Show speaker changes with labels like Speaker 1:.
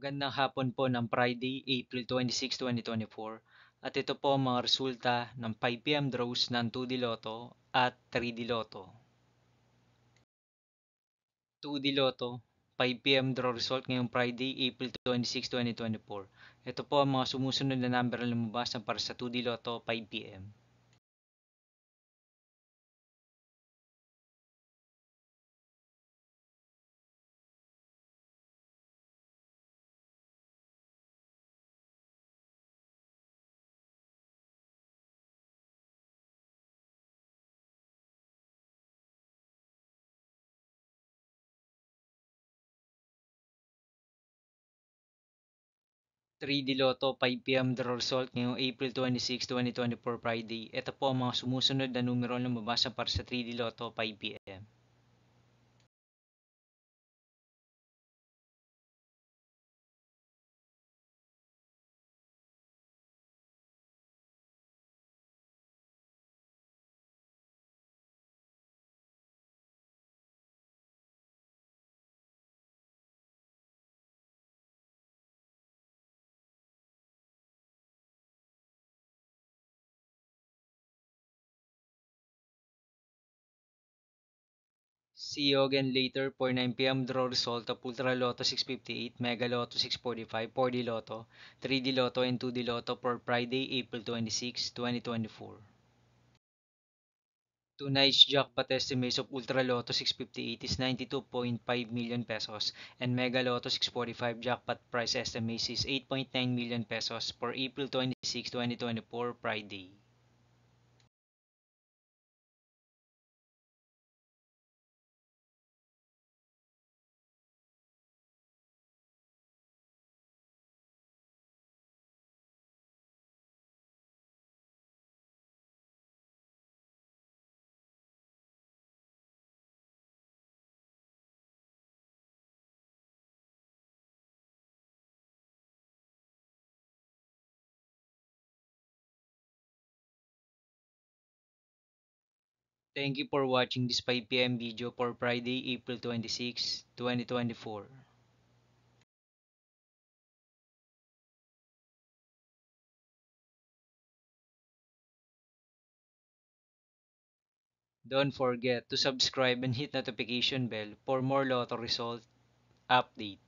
Speaker 1: Magandang hapon po ng Friday, April 26, 2024. At ito po ang mga resulta ng 5 p.m. draws ng 2D Lotto at 3D Lotto. 2D Lotto, 5 p.m. draw result ngayong Friday, April 26, 2024. Ito po ang mga sumusunod na number na lumabas na para sa 2D Lotto 5 p.m. 3D Lotto 5 p.m. draw result ngayong April 26, 2024 Friday. Ito po ang mga sumusunod na numero na lumabas na para sa 3D Lotto 5 p.m. 'See you again later for 9 p.m. draw result of Ultra Lotto 658, Mega Lotto 645, 4D Lotto, 3D Lotto, and 2D Lotto for Friday, April 26, 2024. Tonight's jackpot estimates of Ultra Lotto 658 is 92.5 million pesos and Mega Lotto 645 jackpot price estimates is 8.9 million pesos for April 26, 2024 Friday. Thank you for watching this 5 p.m. video for Friday, April 26, 2024. Don't forget to subscribe and hit notification bell for more lotto result update.